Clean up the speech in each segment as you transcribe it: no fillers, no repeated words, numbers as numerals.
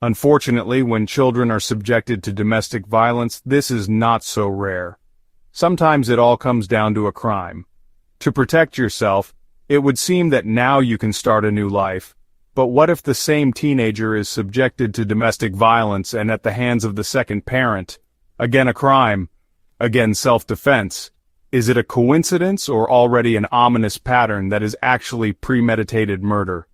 Unfortunately, when children are subjected to domestic violence, this is not so rare. Sometimes it all comes down to a crime. To protect yourself, it would seem that now you can start a new life. But what if the same teenager is subjected to domestic violence and at the hands of the second parent? Again a crime. Again self-defense. Is it a coincidence or already an ominous pattern that is actually premeditated murder?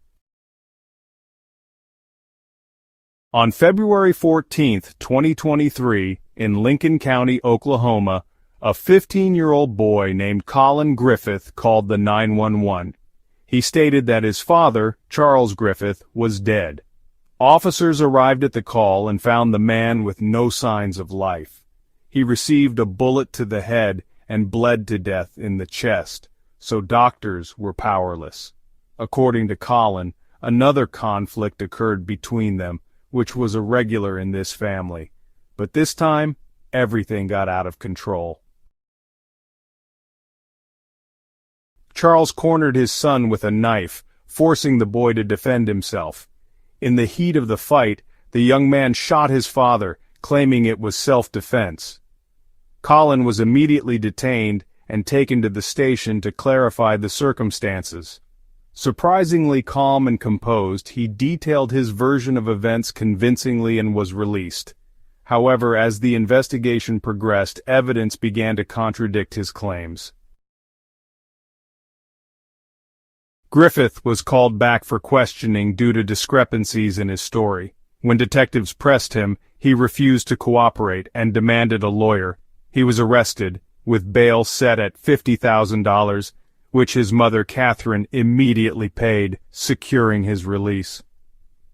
On February 14, 2023, in Lincoln County, Oklahoma, a 15-year-old boy named Colin Griffith called the 911. He stated that his father, Charles Griffith, was dead. Officers arrived at the call and found the man with no signs of life. He received a bullet to the head and bled to death in the chest, so doctors were powerless. According to Colin, another conflict occurred between them, which was irregular in this family. But this time, everything got out of control. Charles cornered his son with a knife, forcing the boy to defend himself. In the heat of the fight, the young man shot his father, claiming it was self-defense. Colin was immediately detained and taken to the station to clarify the circumstances. Surprisingly calm and composed, he detailed his version of events convincingly and was released. However, as the investigation progressed, evidence began to contradict his claims. Griffith was called back for questioning due to discrepancies in his story. When detectives pressed him, he refused to cooperate and demanded a lawyer. He was arrested, with bail set at $50,000, which his mother Catherine immediately paid, securing his release.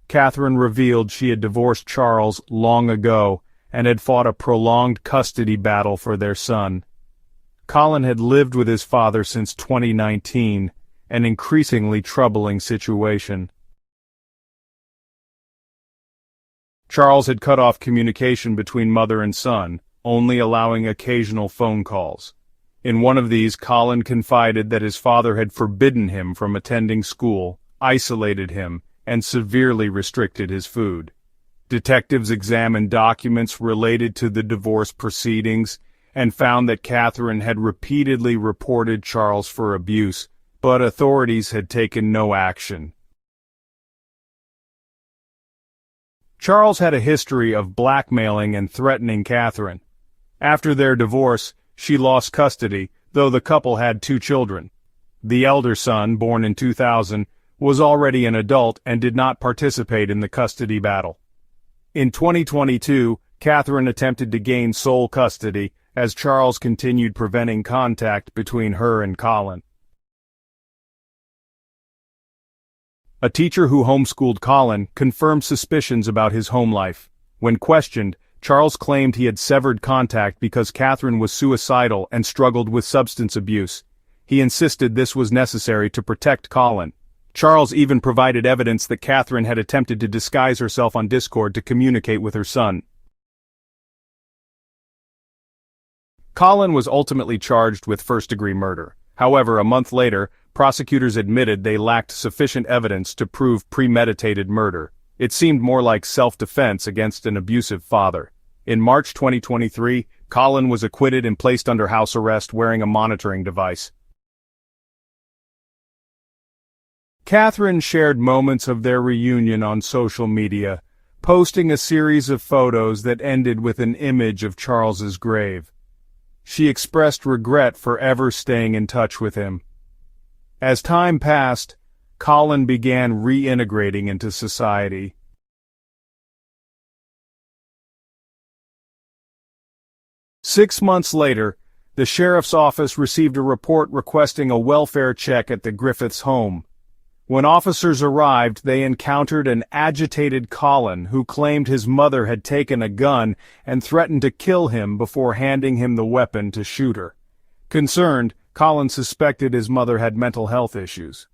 Catherine revealed she had divorced Charles long ago and had fought a prolonged custody battle for their son. Colin had lived with his father since 2019, an increasingly troubling situation. Charles had cut off communication between mother and son, only allowing occasional phone calls. In one of these, Colin confided that his father had forbidden him from attending school, isolated him, and severely restricted his food. Detectives examined documents related to the divorce proceedings and found that Catherine had repeatedly reported Charles for abuse, but authorities had taken no action. Charles had a history of blackmailing and threatening Catherine. After their divorce, she lost custody, though the couple had 2 children. The elder son, born in 2000, was already an adult and did not participate in the custody battle. In 2022, Catherine attempted to gain sole custody as Charles continued preventing contact between her and Colin. A teacher who homeschooled Colin confirmed suspicions about his home life. When questioned, Charles claimed he had severed contact because Catherine was suicidal and struggled with substance abuse. He insisted this was necessary to protect Colin. Charles even provided evidence that Catherine had attempted to disguise herself on Discord to communicate with her son. Colin was ultimately charged with first-degree murder. However, a month later, prosecutors admitted they lacked sufficient evidence to prove premeditated murder. It seemed more like self-defense against an abusive father. In March 2023, Colin was acquitted and placed under house arrest wearing a monitoring device. Catherine shared moments of their reunion on social media, posting a series of photos that ended with an image of Charles's grave. She expressed regret for ever staying in touch with him. As time passed, Colin began reintegrating into society. Six months later, the sheriff's office received a report requesting a welfare check at the Griffiths' home. When officers arrived, they encountered an agitated Colin who claimed his mother had taken a gun and threatened to kill him before handing him the weapon to shoot her. Concerned, Colin suspected his mother had mental health issues.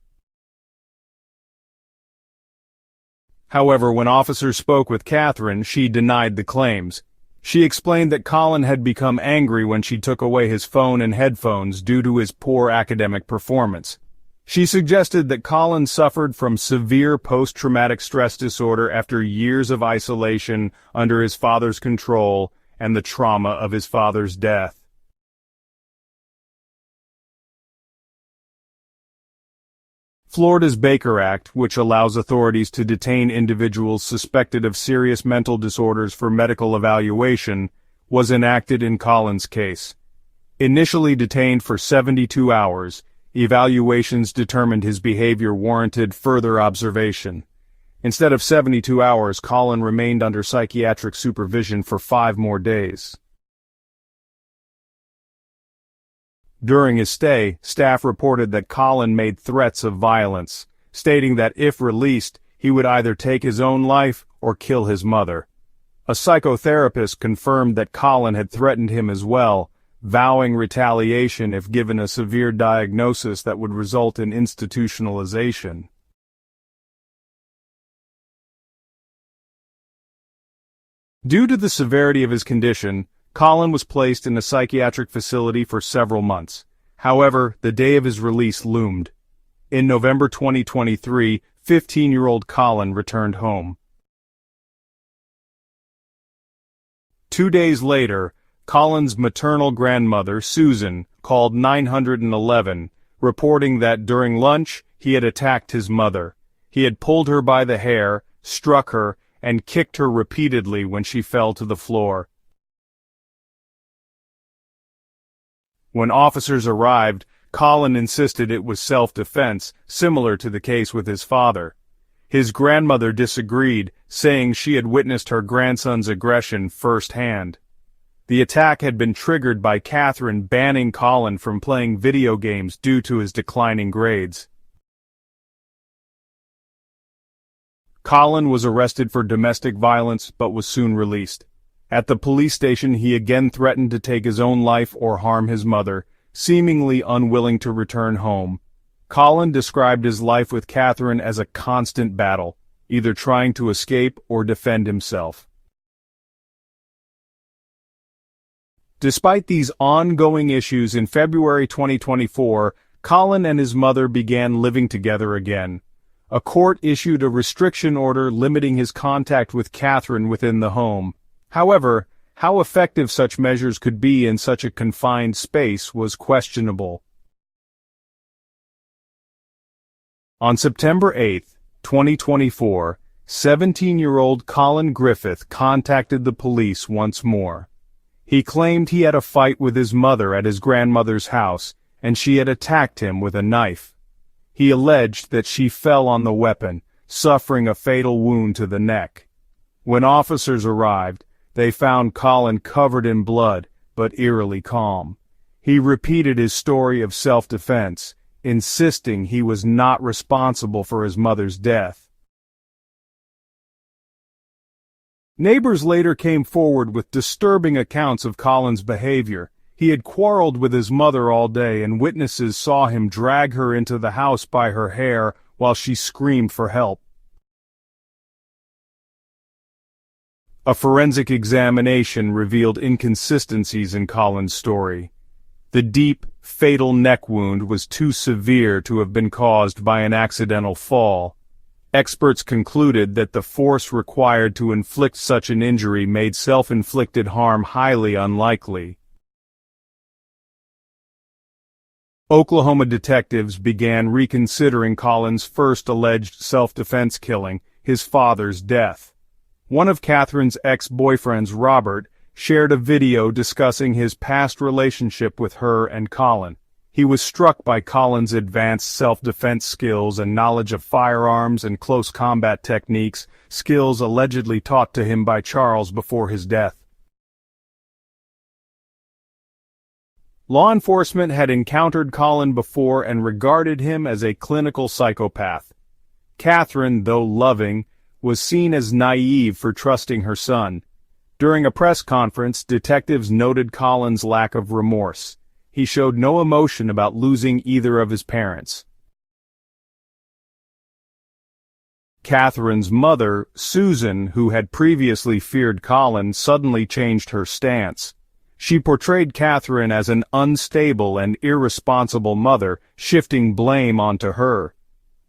However, when officers spoke with Catherine, she denied the claims. She explained that Colin had become angry when she took away his phone and headphones due to his poor academic performance. She suggested that Colin suffered from severe post-traumatic stress disorder after years of isolation under his father's control and the trauma of his father's death. Florida's Baker Act, which allows authorities to detain individuals suspected of serious mental disorders for medical evaluation, was enacted in Colin's case. Initially detained for 72 hours, evaluations determined his behavior warranted further observation. Instead of 72 hours, Colin remained under psychiatric supervision for 5 more days. During his stay, staff reported that Colin made threats of violence, stating that if released, he would either take his own life or kill his mother. A psychotherapist confirmed that Colin had threatened him as well, vowing retaliation if given a severe diagnosis that would result in institutionalization. Due to the severity of his condition, Colin was placed in a psychiatric facility for several months. However, the day of his release loomed. In November 2023, 15-year-old Colin returned home. 2 days later, Colin's maternal grandmother, Susan, called 911, reporting that during lunch, he had attacked his mother. He had pulled her by the hair, struck her, and kicked her repeatedly when she fell to the floor. When officers arrived, Colin insisted it was self-defense, similar to the case with his father. His grandmother disagreed, saying she had witnessed her grandson's aggression firsthand. The attack had been triggered by Catherine banning Colin from playing video games due to his declining grades. Colin was arrested for domestic violence but was soon released. At the police station, he again threatened to take his own life or harm his mother, seemingly unwilling to return home. Colin described his life with Catherine as a constant battle, either trying to escape or defend himself. Despite these ongoing issues, in February 2024, Colin and his mother began living together again. A court issued a restriction order limiting his contact with Catherine within the home. However, how effective such measures could be in such a confined space was questionable. On September 8, 2024, 17-year-old Colin Griffith contacted the police once more. He claimed he had a fight with his mother at his grandmother's house, and she had attacked him with a knife. He alleged that she fell on the weapon, suffering a fatal wound to the neck. When officers arrived, they found Colin covered in blood, but eerily calm. He repeated his story of self-defense, insisting he was not responsible for his mother's death. Neighbors later came forward with disturbing accounts of Colin's behavior. He had quarreled with his mother all day, and witnesses saw him drag her into the house by her hair while she screamed for help. A forensic examination revealed inconsistencies in Colin's story. The deep, fatal neck wound was too severe to have been caused by an accidental fall. Experts concluded that the force required to inflict such an injury made self-inflicted harm highly unlikely. Oklahoma detectives began reconsidering Colin's first alleged self-defense killing, his father's death. One of Catherine's ex-boyfriends, Robert, shared a video discussing his past relationship with her and Colin. He was struck by Colin's advanced self-defense skills and knowledge of firearms and close combat techniques, skills allegedly taught to him by Charles before his death. Law enforcement had encountered Colin before and regarded him as a clinical psychopath. Catherine, though loving, was seen as naive for trusting her son. During a press conference, detectives noted Colin's lack of remorse. He showed no emotion about losing either of his parents. Catherine's mother, Susan, who had previously feared Colin, suddenly changed her stance. She portrayed Catherine as an unstable and irresponsible mother, shifting blame onto her.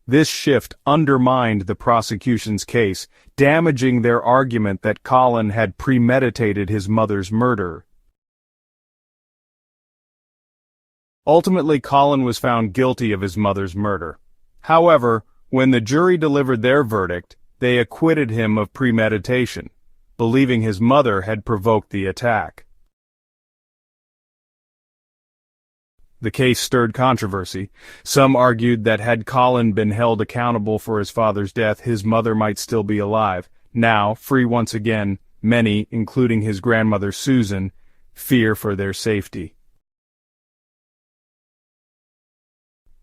This shift undermined the prosecution's case, damaging their argument that Colin had premeditated his mother's murder. Ultimately, Colin was found guilty of his mother's murder. However, when the jury delivered their verdict, they acquitted him of premeditation, believing his mother had provoked the attack. The case stirred controversy. Some argued that had Colin been held accountable for his father's death, his mother might still be alive. Now, free once again, many, including his grandmother Susan, fear for their safety.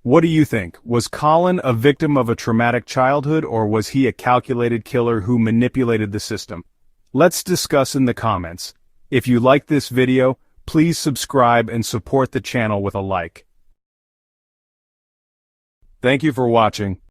What do you think? Was Colin a victim of a traumatic childhood, or was he a calculated killer who manipulated the system? Let's discuss in the comments. If you like this video, please subscribe and support the channel with a like. Thank you for watching.